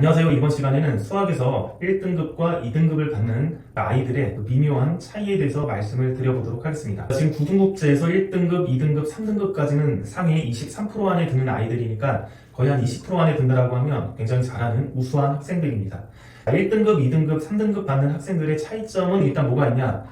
안녕하세요. 이번 시간에는 수학에서 1등급과 2등급을 받는 아이들의 그 미묘한 차이에 대해서 말씀을 드려보도록 하겠습니다. 지금 9등급제에서 1등급, 2등급, 3등급까지는 상위 23% 안에 드는 아이들이니까 거의 한 20% 안에 든다라고 하면 굉장히 잘하는 우수한 학생들입니다. 1등급, 2등급, 3등급 받는 학생들의 차이점은 일단 뭐가 있냐?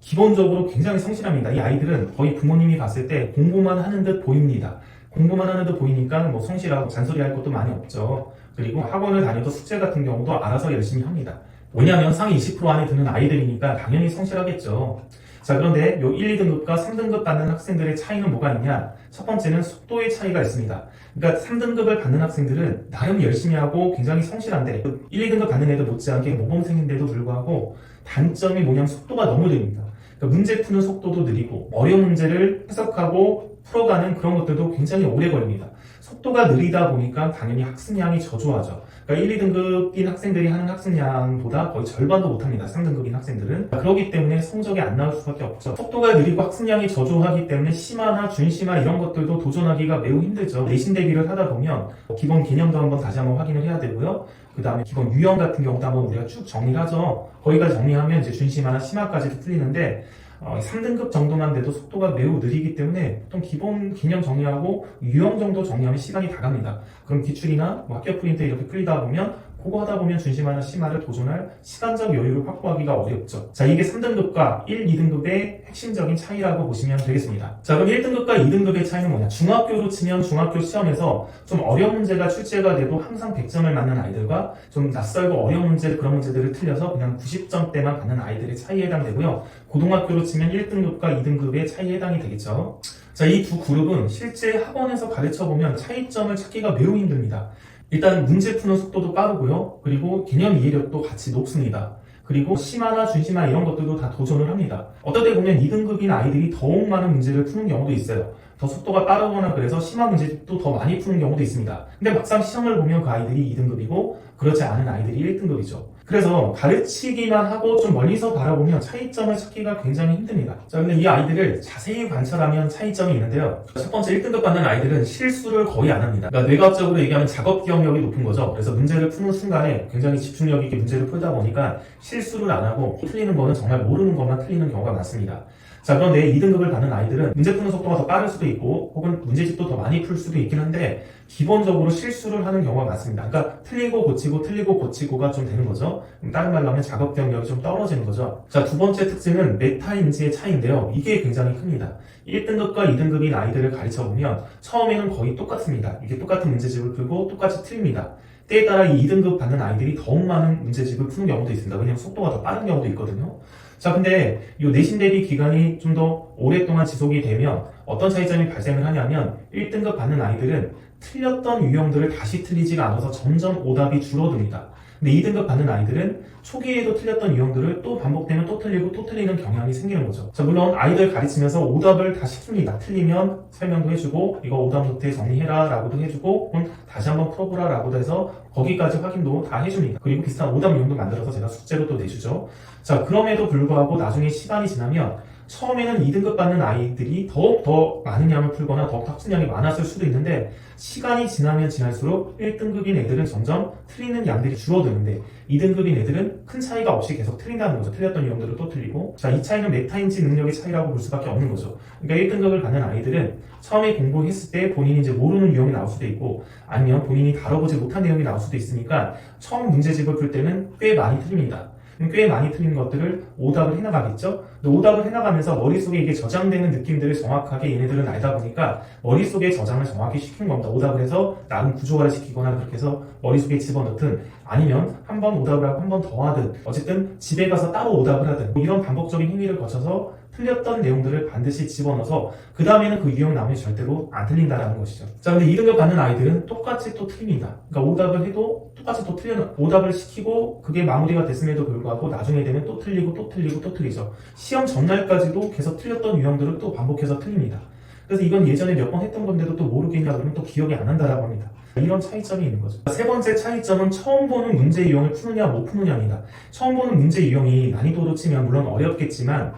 기본적으로 굉장히 성실합니다. 이 아이들은 거의 부모님이 봤을 때 공부만 하는 듯 보입니다. 공부만 하는 듯 보이니까 뭐 성실하고 잔소리할 것도 많이 없죠. 그리고 학원을 다녀도 숙제 같은 경우도 알아서 열심히 합니다. 왜냐하면 상위 20% 안에 드는 아이들이니까 당연히 성실하겠죠. 자, 그런데 요 1, 2등급과 3등급 받는 학생들의 차이는 뭐가 있냐? 첫 번째는 속도의 차이가 있습니다. 그러니까 3등급을 받는 학생들은 나름 열심히 하고 굉장히 성실한데 1, 2등급 받는 애들 못지않게 모범생인데도 불구하고 단점이 뭐냐면 속도가 너무 느립니다. 그러니까 문제 푸는 속도도 느리고 어려운 문제를 해석하고 풀어가는 그런 것들도 굉장히 오래 걸립니다. 속도가 느리다 보니까 당연히 학습량이 저조하죠. 그러니까 1, 2등급인 학생들이 하는 학습량보다 거의 절반도 못합니다. 3등급인 학생들은. 그렇기 때문에 성적이 안 나올 수밖에 없죠. 속도가 느리고 학습량이 저조하기 때문에 심화나 준심화 이런 것들도 도전하기가 매우 힘들죠. 내신 대비를 하다 보면 기본 개념도 한번 다시 한번 확인을 해야 되고요. 그 다음에 기본 유형 같은 경우도 한번 우리가 쭉 정리를 하죠. 거기까지 정리하면 이제 준심화나 심화까지도 틀리는데 3등급 정도만 돼도 속도가 매우 느리기 때문에 보통 기본 개념 정리하고 유형 정도 정리하면 시간이 다 갑니다. 그럼 기출이나 학교 프린트 이렇게 풀리다 보면 그거 하다 보면 준심화나 심화를 도전할 시간적 여유를 확보하기가 어렵죠. 자, 이게 3등급과 1, 2등급의 핵심적인 차이라고 보시면 되겠습니다. 자, 그럼 1등급과 2등급의 차이는 뭐냐? 중학교로 치면 중학교 시험에서 좀 어려운 문제가 출제가 돼도 항상 100점을 맞는 아이들과 좀 낯설고 어려운 문제, 그런 문제들을 틀려서 그냥 90점대만 받는 아이들의 차이에 해당되고요. 고등학교로 치면 1등급과 2등급의 차이에 해당이 되겠죠. 자, 이 두 그룹은 실제 학원에서 가르쳐보면 차이점을 찾기가 매우 힘듭니다. 일단 문제 푸는 속도도 빠르고요. 그리고 개념 이해력도 같이 높습니다. 그리고 심화나 준심화 이런 것들도 다 도전을 합니다. 어떨 때 보면 2등급인 아이들이 더욱 많은 문제를 푸는 경우도 있어요. 더 속도가 빠르거나 그래서 심화 문제도 더 많이 푸는 경우도 있습니다. 근데 막상 시험을 보면 그 아이들이 2등급이고 그렇지 않은 아이들이 1등급이죠. 그래서 가르치기만 하고 좀 멀리서 바라보면 차이점을 찾기가 굉장히 힘듭니다. 자, 근데 이 아이들을 자세히 관찰하면 차이점이 있는데요. 첫 번째 1등급 받는 아이들은 실수를 거의 안 합니다. 그러니까 뇌과학적으로 얘기하면 작업 기억력이 높은 거죠. 그래서 문제를 푸는 순간에 굉장히 집중력 있게 문제를 풀다 보니까 실수를 안 하고 틀리는 거는 정말 모르는 것만 틀리는 경우가 많습니다. 자, 그런데 2등급을 받는 아이들은 문제 푸는 속도가 더 빠를 수도 있고 혹은 문제집도 더 많이 풀 수도 있긴 한데 기본적으로 실수를 하는 경우가 많습니다. 그러니까 틀리고 고치고 틀리고 고치고가 좀 되는 거죠. 다른 말로 하면 작업 경력이 좀 떨어지는 거죠. 자, 두 번째 특징은 메타인지의 차이인데요. 이게 굉장히 큽니다. 1등급과 2등급인 아이들을 가르쳐보면 처음에는 거의 똑같습니다. 이게 똑같은 문제집을 풀고 똑같이 틀립니다. 때에 따라 이 2등급 받는 아이들이 더욱 많은 문제집을 푸는 경우도 있습니다. 왜냐하면 속도가 더 빠른 경우도 있거든요. 자, 근데 이 내신 대비 기간이 좀 더 오랫동안 지속이 되면 어떤 차이점이 발생을 하냐면 1등급 받는 아이들은 틀렸던 유형들을 다시 틀리지가 않아서 점점 오답이 줄어듭니다. 근데 2등급 받는 아이들은 초기에도 틀렸던 유형들을 또 반복되면 또 틀리고 또 틀리는 경향이 생기는 거죠. 자, 물론 아이들 가르치면서 오답을 다 시킵니다. 틀리면 설명도 해주고 이거 오답 노트에 정리해라 라고도 해주고 다시 한번 풀어보라 라고도 해서 거기까지 확인도 다 해줍니다. 그리고 비슷한 오답 유형도 만들어서 제가 숙제로 또 내주죠. 자, 그럼에도 불구하고 나중에 시간이 지나면 처음에는 2등급 받는 아이들이 더욱 더 많은 양을 풀거나 더욱 학습량이 많았을 수도 있는데 시간이 지나면 지날수록 1등급인 애들은 점점 틀리는 양들이 줄어드는데 2등급인 애들은 큰 차이가 없이 계속 틀린다는 거죠. 틀렸던 유형들을 또 틀리고. 자, 이 차이는 메타인지 능력의 차이라고 볼 수밖에 없는 거죠. 그러니까 1등급을 받는 아이들은 처음에 공부했을 때 본인이 이제 모르는 유형이 나올 수도 있고 아니면 본인이 다뤄보지 못한 내용이 나올 수도 있으니까 처음 문제집을 풀 때는 꽤 많이 틀립니다. 꽤 많이 틀린 것들을 오답을 해나가겠죠? 근데 오답을 해나가면서 머릿속에 이게 저장되는 느낌들을 정확하게 얘네들은 알다 보니까 머릿속에 저장을 정확히 시키는 겁니다. 오답을 해서 나름 구조화를 시키거나 그렇게 해서 머릿속에 집어넣든 아니면 한 번 오답을 하고 한 번 더 하든 어쨌든 집에 가서 따로 오답을 하든 이런 반복적인 행위를 거쳐서 틀렸던 내용들을 반드시 집어넣어서 그 다음에는 그 유형 나머지 절대로 안 틀린다라는 것이죠. 자, 근데 2등급 받는 아이들은 똑같이 또 틀립니다. 그러니까 오답을 해도 똑같이 또 오답을 시키고 그게 마무리가 됐음에도 불구하고 나중에 되면 또 틀리고 또 틀리고 또 틀리죠. 시험 전날까지도 계속 틀렸던 유형들을 또 반복해서 틀립니다. 그래서 이건 예전에 몇 번 했던 건데도 또 모르겠냐 그러면 또 기억이 안 난다라고 합니다. 이런 차이점이 있는 거죠. 세 번째 차이점은 처음 보는 문제 유형을 푸느냐 못 푸느냐입니다. 처음 보는 문제 유형이 난이도로 치면 물론 어렵겠지만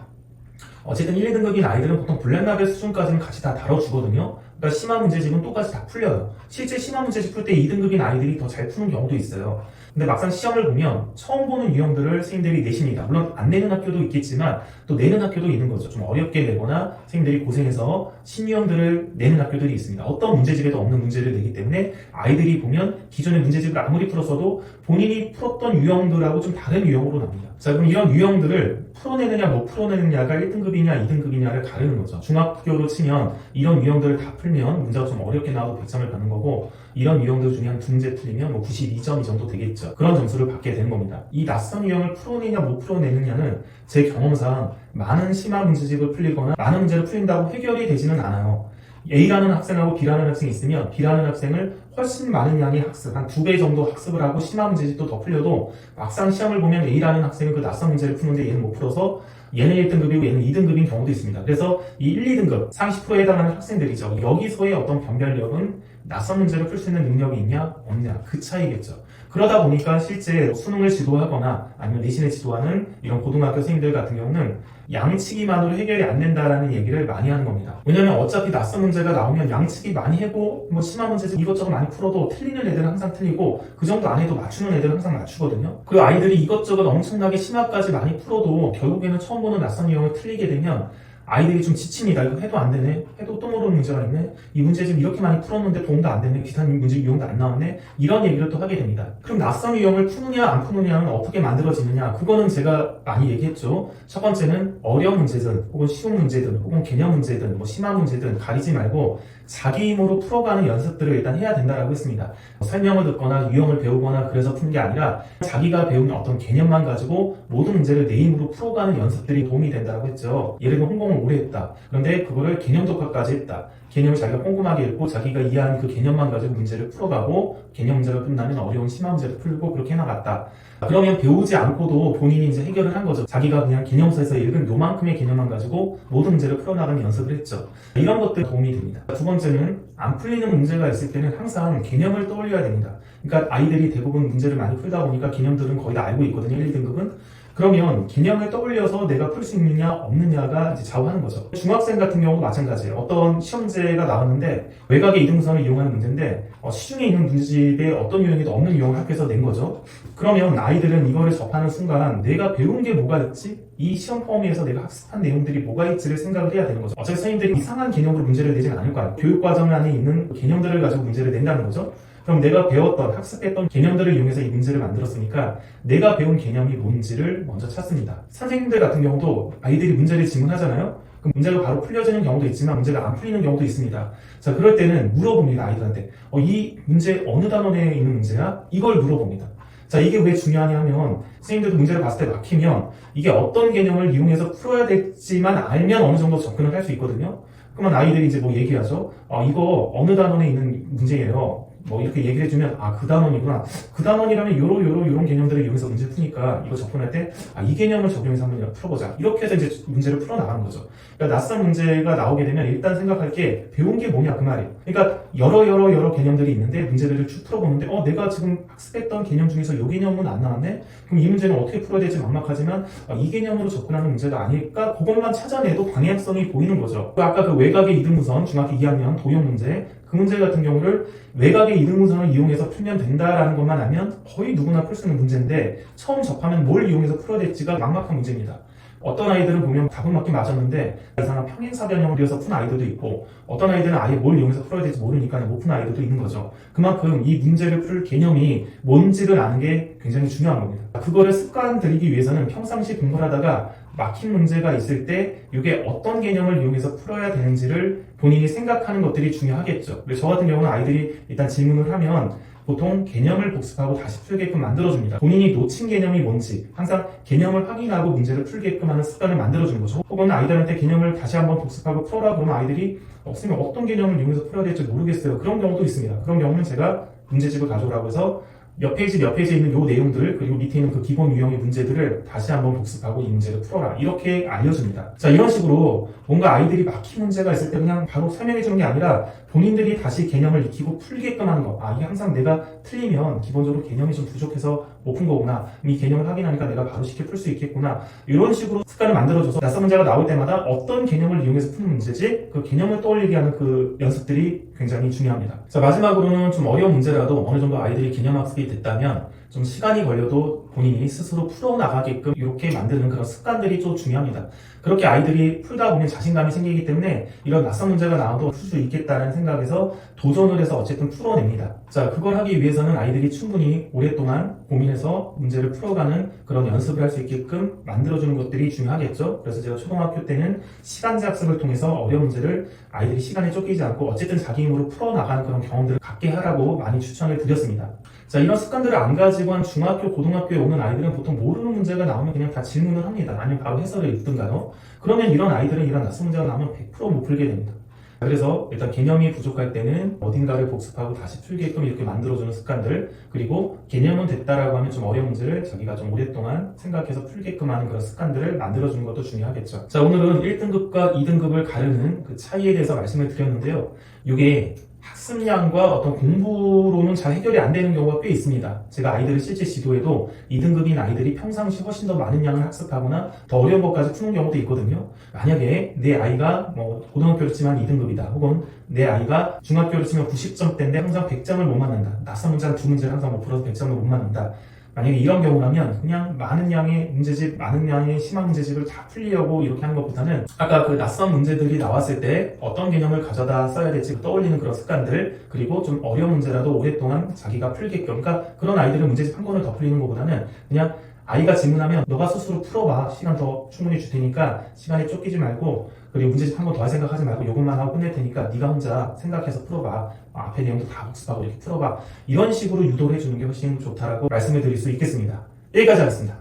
어쨌든 1, 2등급인 아이들은 보통 블랙라벨 수준까지는 같이 다 다뤄주거든요. 그러니까 심화 문제집은 똑같이 다 풀려요. 실제 심화 문제집 풀 때 2등급인 아이들이 더 잘 푸는 경우도 있어요. 근데 막상 시험을 보면 처음 보는 유형들을 선생님들이 내십니다. 물론 안 내는 학교도 있겠지만 또 내는 학교도 있는 거죠. 좀 어렵게 내거나 선생님들이 고생해서 신유형들을 내는 학교들이 있습니다. 어떤 문제집에도 없는 문제를 내기 때문에 아이들이 보면 기존의 문제집을 아무리 풀었어도 본인이 풀었던 유형들하고 좀 다른 유형으로 납니다. 자, 그럼 이런 유형들을 풀어내느냐 못 풀어내느냐가 1등급이냐 2등급이냐를 가르는 거죠. 중학교로 치면 이런 유형들을 다 풀면 문제가 좀 어렵게 나와도 100점을 받는 거고, 이런 유형들 중에 한 두 문제 풀리면 뭐 92점 이 정도 되겠죠. 그런 점수를 받게 되는 겁니다. 이 낯선 유형을 풀어내냐 못 풀어내느냐는 제 경험상 많은 심화 문제집을 풀리거나 많은 문제를 풀린다고 해결이 되지는 않아요. A라는 학생하고 B라는 학생이 있으면 B라는 학생을 훨씬 많은 양의 학습, 한 2배 정도 학습을 하고 심화 문제집도 더 풀려도 막상 시험을 보면 A라는 학생은 그 낯선 문제를 푸는데 얘는 못 풀어서 얘는 1등급이고 얘는 2등급인 경우도 있습니다. 그래서 이 1, 2등급, 상위 10%에 해당하는 학생들이죠. 여기서의 어떤 변별력은 낯선 문제를 풀 수 있는 능력이 있냐 없냐, 그 차이겠죠. 그러다 보니까 실제 수능을 지도하거나 아니면 내신을 지도하는 이런 고등학교 선생님들 같은 경우는 양치기만으로 해결이 안 된다라는 얘기를 많이 하는 겁니다. 왜냐면 어차피 낯선 문제가 나오면 양치기 많이 해고 뭐 심화 문제집 이것저것 많이 풀어도 틀리는 애들은 항상 틀리고 그 정도 안 해도 맞추는 애들은 항상 맞추거든요. 그 아이들이 이것저것 엄청나게 심화까지 많이 풀어도 결국에는 처음 보는 낯선 유형을 틀리게 되면 아이들이 좀 지칩니다. 이거 해도 안 되네. 해도 또 모르는 문제가 있네. 이 문제 지금 이렇게 많이 풀었는데 도움도 안 되네. 비슷한 문제 유형도 안 나왔네. 이런 얘기를 또 하게 됩니다. 그럼 낯선 유형을 푸느냐 안 푸느냐는 어떻게 만들어지느냐. 그거는 제가 많이 얘기했죠. 첫 번째는 어려운 문제든 혹은 쉬운 문제든 혹은 개념 문제든 뭐 심화 문제든 가리지 말고 자기 힘으로 풀어가는 연습들을 일단 해야 된다라고 했습니다. 설명을 듣거나 유형을 배우거나 그래서 푸는 게 아니라 자기가 배운 어떤 개념만 가지고 모든 문제를 내 힘으로 풀어가는 연습들이 도움이 된다고 했죠. 예를 들면 홍콩을 오래 했다. 그런데 그거를 개념 독학까지 했다. 개념을 자기가 꼼꼼하게 읽고 자기가 이해한 그 개념만 가지고 문제를 풀어가고 개념 문제가 끝나면 어려운 심화 문제를 풀고 그렇게 해나갔다. 그러면 배우지 않고도 본인이 이제 해결을 한 거죠. 자기가 그냥 개념서에서 읽은 요만큼의 개념만 가지고 모든 문제를 풀어나가는 연습을 했죠. 이런 것들 도움이 됩니다. 두 번째는 안 풀리는 문제가 있을 때는 항상 개념을 떠올려야 됩니다. 그러니까 아이들이 대부분 문제를 많이 풀다 보니까 개념들은 거의 다 알고 있거든요. 1, 2등급은. 그러면 개념을 떠올려서 내가 풀 수 있느냐 없느냐가 이제 좌우하는 거죠. 중학생 같은 경우도 마찬가지예요. 어떤 시험제가 나왔는데 외곽의 이등분선을 이용하는 문제인데 시중에 있는 문제집에 어떤 유형에도 없는 유형을 학교에서 낸 거죠. 그러면 아이들은 이거를 접하는 순간 내가 배운 게 뭐가 있지? 이 시험 포함해서 내가 학습한 내용들이 뭐가 있지를 생각을 해야 되는 거죠. 어차피 선생님들이 이상한 개념으로 문제를 내진 않을 거예요. 교육과정 안에 있는 개념들을 가지고 문제를 낸다는 거죠. 그럼 내가 배웠던, 학습했던 개념들을 이용해서 이 문제를 만들었으니까 내가 배운 개념이 뭔지를 먼저 찾습니다. 선생님들 같은 경우도 아이들이 문제를 질문하잖아요? 그럼 문제가 바로 풀려지는 경우도 있지만 문제가 안 풀리는 경우도 있습니다. 자, 그럴 때는 물어봅니다, 아이들한테. 이 문제 어느 단원에 있는 문제야? 이걸 물어봅니다. 자, 이게 왜 중요하냐 하면 선생님들도 문제를 봤을 때 막히면 이게 어떤 개념을 이용해서 풀어야 될지만 알면 어느 정도 접근을 할 수 있거든요. 그러면 아이들이 이제 뭐 얘기하죠. 이거 어느 단원에 있는 문제예요. 뭐 이렇게 얘기를 해주면 그 단원이구나. 그 단원이라면 요런 개념들을 이용해서 문제 푸니까 이거 접근할 때 이 개념을 적용해서 한번 풀어보자. 이렇게 해서 이제 문제를 풀어나가는 거죠. 그러니까 낯선 문제가 나오게 되면 일단 생각할 게 배운 게 뭐냐 그 말이에요. 그러니까 여러 개념들이 있는데 문제들을 쭉 풀어보는데 내가 지금 학습했던 개념 중에서 이 개념은 안 나왔네? 그럼 이 문제는 어떻게 풀어야 될지 막막하지만 이 개념으로 접근하는 문제가 아닐까? 그것만 찾아내도 방향성이 보이는 거죠. 아까 그 외곽의 이등분선 중학교 2학년 도형 문제 그 문제 같은 경우를 외곽의 이등분선을 이용해서 풀면 된다라는 것만 알면 거의 누구나 풀 수 있는 문제인데 처음 접하면 뭘 이용해서 풀어야 될지가 막막한 문제입니다. 어떤 아이들은 보면 답은 맞긴 맞았는데 이상한 평행사변형을 그려서 푼 아이들도 있고 어떤 아이들은 아예 뭘 이용해서 풀어야 될지 모르니까 못 푼 아이들도 있는 거죠. 그만큼 이 문제를 풀 개념이 뭔지를 아는 게 굉장히 중요한 겁니다. 그거를 습관 들이기 위해서는 평상시 공부를 하다가 막힌 문제가 있을 때 이게 어떤 개념을 이용해서 풀어야 되는지를 본인이 생각하는 것들이 중요하겠죠. 저 같은 경우는 아이들이 일단 질문을 하면 보통 개념을 복습하고 다시 풀게끔 만들어줍니다. 본인이 놓친 개념이 뭔지 항상 개념을 확인하고 문제를 풀게끔 하는 습관을 만들어주는 거죠. 혹은 아이들한테 개념을 다시 한번 복습하고 풀어라 그러면 아이들이 선생님 어떤 개념을 이용해서 풀어야 될지 모르겠어요. 그런 경우도 있습니다. 그런 경우는 제가 문제집을 가져오라고 해서 몇 페이지 몇 페이지에 있는 요 내용들 그리고 밑에 있는 그 기본 유형의 문제들을 다시 한번 복습하고 이 문제를 풀어라 이렇게 알려줍니다. 자, 이런 식으로 뭔가 아이들이 막힌 문제가 있을 때 그냥 바로 설명해 주는 게 아니라 본인들이 다시 개념을 익히고 풀게끔 하는 거. 아, 이게 항상 내가 틀리면 기본적으로 개념이 좀 부족해서 못 푼 거구나. 이 개념을 확인하니까 내가 바로 쉽게 풀 수 있겠구나. 이런 식으로 습관을 만들어줘서 낯선 문제가 나올 때마다 어떤 개념을 이용해서 푸는 문제지 그 개념을 떠올리게 하는 그 연습들이 굉장히 중요합니다. 자, 마지막으로는 좀 어려운 문제라도 어느 정도 아이들이 개념 학습이 됐다면 좀 시간이 걸려도 본인이 스스로 풀어나가게끔 이렇게 만드는 그런 습관들이 좀 중요합니다. 그렇게 아이들이 풀다 보면 자신감이 생기기 때문에 이런 낯선 문제가 나와도 풀 수 있겠다는 생각에서 도전을 해서 어쨌든 풀어냅니다. 자, 그걸 하기 위해서는 아이들이 충분히 오랫동안 고민해서 문제를 풀어가는 그런 연습을 할 수 있게끔 만들어주는 것들이 중요하겠죠. 그래서 제가 초등학교 때는 시간제 학습을 통해서 어려운 문제를 아이들이 시간에 쫓기지 않고 어쨌든 자기 힘으로 풀어나가는 그런 경험들을 갖게 하라고 많이 추천을 드렸습니다. 자, 이런 습관들을 안 가지고 한 중학교, 고등학교에 오는 아이들은 보통 모르는 문제가 나오면 그냥 다 질문을 합니다. 아니면 바로 해설을 읽든가요. 그러면 이런 아이들은 이런 낯선 문제가 나오면 100% 못 풀게 됩니다. 그래서 일단 개념이 부족할 때는 어딘가를 복습하고 다시 풀게끔 이렇게 만들어주는 습관들, 그리고 개념은 됐다라고 하면 좀 어려운 문제를 자기가 좀 오랫동안 생각해서 풀게끔 하는 그런 습관들을 만들어주는 것도 중요하겠죠. 자, 오늘은 1등급과 2등급을 가르는 그 차이에 대해서 말씀을 드렸는데요. 이게 학습량과 어떤 공부로는 잘 해결이 안 되는 경우가 꽤 있습니다. 제가 아이들을 실제 지도해도 2등급인 아이들이 평상시 훨씬 더 많은 양을 학습하거나 더 어려운 것까지 푸는 경우도 있거든요. 만약에 내 아이가 고등학교를 치면 2등급이다. 혹은 내 아이가 중학교를 치면 90점대인데 항상 100점을 못 맞는다. 낯선 문제 한 두 문제를 항상 못 풀어서 100점을 못 맞는다. 만약에 이런 경우라면 그냥 많은 양의 문제집, 많은 양의 심화 문제집을 다 풀리려고 이렇게 하는 것보다는 아까 그 낯선 문제들이 나왔을 때 어떤 개념을 가져다 써야 될지 떠올리는 그런 습관들, 그리고 좀 어려운 문제라도 오랫동안 자기가 풀게끔, 그러니까 그런 아이들은 문제집 한 권을 더 풀리는 것보다는 그냥 아이가 질문하면 너가 스스로 풀어봐. 시간 더 충분히 줄 테니까 시간에 쫓기지 말고, 그리고 문제집 한 번 더 할 생각하지 말고 이것만 하고 끝낼 테니까 네가 혼자 생각해서 풀어봐. 앞에 내용도 다 복습하고 이렇게 풀어봐. 이런 식으로 유도를 해주는 게 훨씬 좋다라고 말씀을 드릴 수 있겠습니다. 여기까지 하겠습니다.